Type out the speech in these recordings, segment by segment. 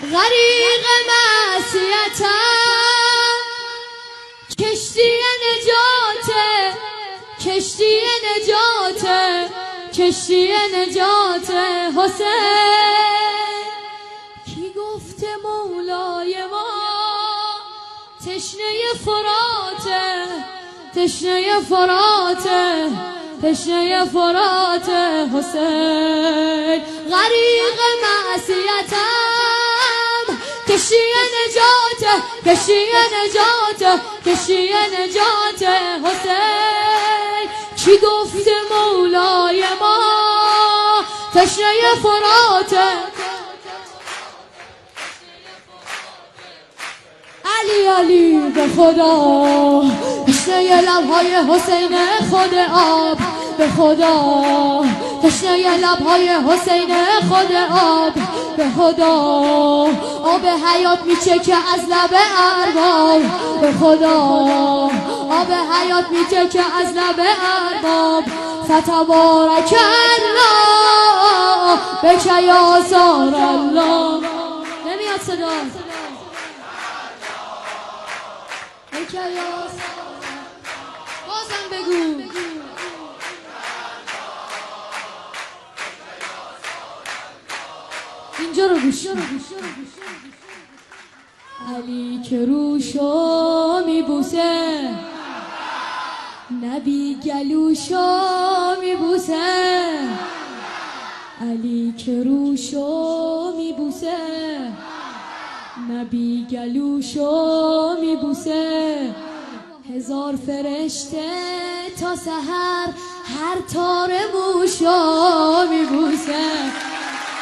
غریق معصیتم، کشتی نجاته، کشتی نجاته، کشتی نجاته حسین. کی گفته مولای ما تشنه فراته، تشنه فراته، تشنه فراته حسین. غریق معصیتم، کشتی نجاته، کشتی نجاته، کشتی نجاته حسین. کی گفته مولای ما تشنه فراته، علی علی به خدا، تشنه لبهای حسین خود آب، به خدا تشنه لبهای حسین خود آب، به خدا آب حیات میچکه از لب ارباب، به خدا آب حیات میچکه از لب ارباب. فتبارک الله بک یا سار الله. نمیاد صدا بک یا سار، بازم بگو اینجا رو گوش. علی که روشو میبوسه، نبی گلوشو میبوسه. علی که روشو میبوسه، نبی گلوشو میبوسه. هزار فرشته تا سحر هر تار موشو میبوسه،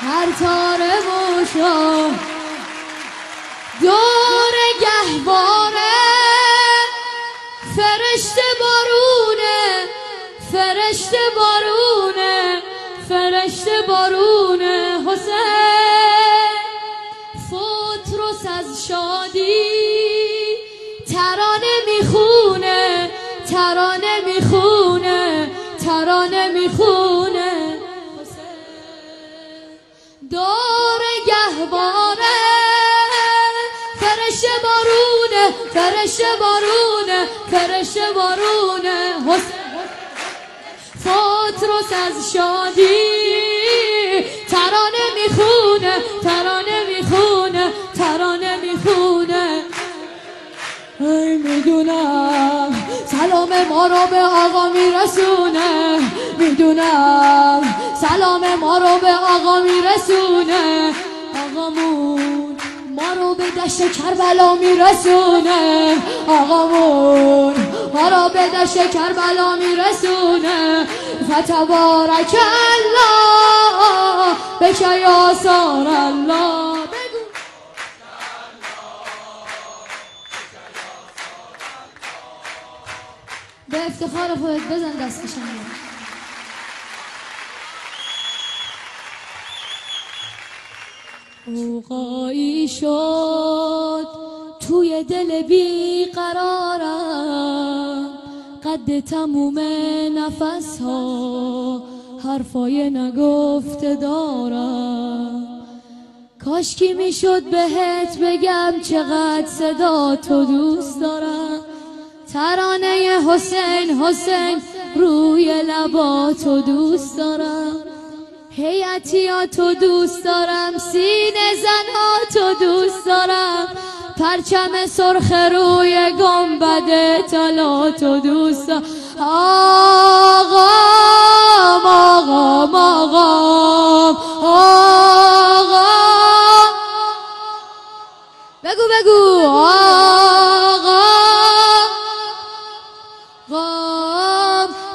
هر تار موشو. دور گهواره فرشته بارونه، فرشته بارونه، فرشته بارونه حسین. فوتروس از شادی ترانه میخونه، ترانه میخونه، ترانه میخونه. دور گهواره فرشته بارونه، فرشته بارونه، فرشته بارونه حسین. فوتروس از شادی ترانه میخونه، ترانه میخونه، ترانه میخونه. میدونم سلام ما رو به آقا میرسونه، میدونم سلام ما رو به آقا میرسونه. آقامون ما رو به دشت کربلا میرسونه، آقامون ما رو به دشت کربلا میرسونه. فتبارک الله بک یا سار الله. به افتخار خودت بزن دستشم. اوقایی شد توی دل بی قرارم، قد تموم نفس ها حرفای نگفته دارم. کاشکی میشد بهت بگم چقدر صدا تو دوست دارم. ترانه حسین حسین روی لباتو دوست دارم. هیئتیاتو دوست دارم، سینه زناتو دوست دارم. پرچم سرخ روی گنبد طلاتو دوست دارم. آقام آقام آقام آقام، بگو بگو آقام.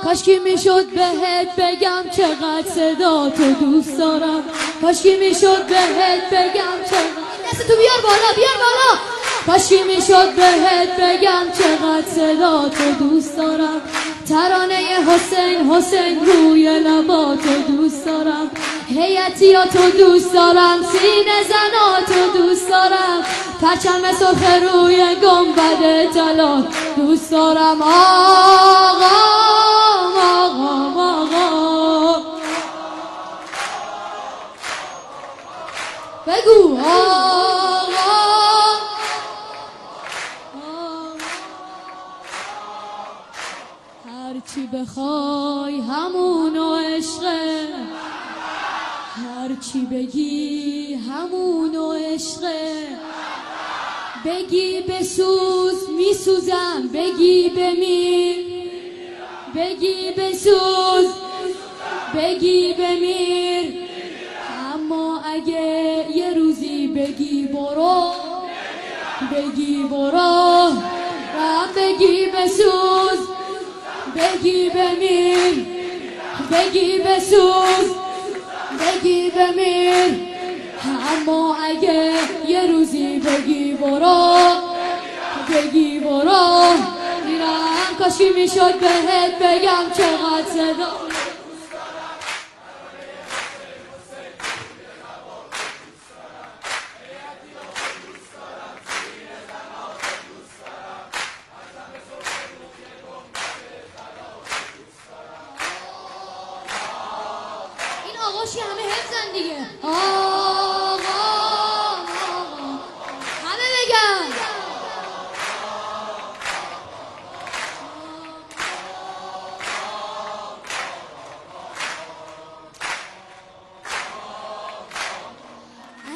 کاشکی میشد بهت بگم چقدر صدا تو دوست دارم. کاشکی میشد بهت بگم چقدر، دستتو بیار بالا، بیار بالا. کاشکی میشد بهت بگم چقدر صدا تو دوست دارم. ترانه حسین حسین روی لباتو دوست دارم. هیئتیاتو دوست دارم، سینه زناتو دوست دارم. پرچم سرخ روی گنبد طلا دوست دارم. آقام آقام آقام بگو آقا هرچی بخوای همونو عشقه، هرچی بگی همونو عشقه. بگی بسوز میسوزم، بگی بمیر، بگی بسوز، بگی بمیر. اما اگه یه روزی بگی برو، بگی برو، رم بگی بسوز، بگی بمیر، بگی بسوز، بگی بمیر. اما اگه یه روزی بگی برو، بگی برو، میرم. کاشکی میشد بهت بگم چقدر صدا این آقاشی همه حفظن دیگه. آقا همه بگن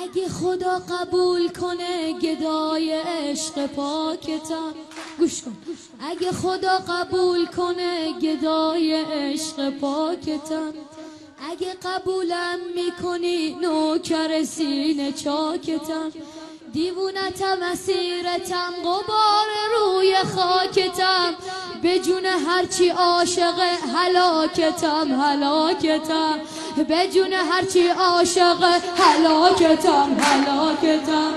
اگه خدا قبول کنه گدای عشق پاکتم، گوش کن. اگه خدا قبول کنه گدای عشق پاکتم، اگه قبولم میکنی نوکر سینه چاکتم، دیوونتم اسیرتم غبار روی خاکتم، به جون هرچی عاشق هلاکتم، هلاکتم، به جون هرچی عاشق هلاکتم، هلاکتم.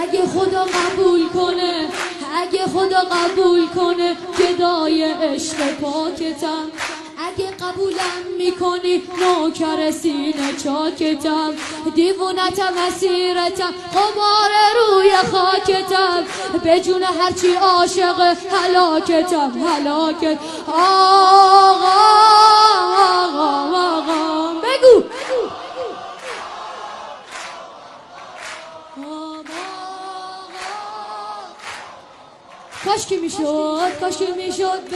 اگه خدا قبول کنه، اگه خدا قبول کنه گدای عشق پاکتم، اگه قبولم میکنی نوکر سینه چاکتم، دیوونتم اسیرتم غبار روی خاکتم، به جون هرچی عاشق هلاکتم، هلاکت. آقا آقا آقا بگو کاشکی میشد، کاشکی میشد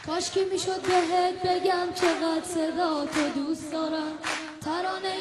کاشکی میشد بهت بگم چقدر صدا تو دوست دارم. ترانه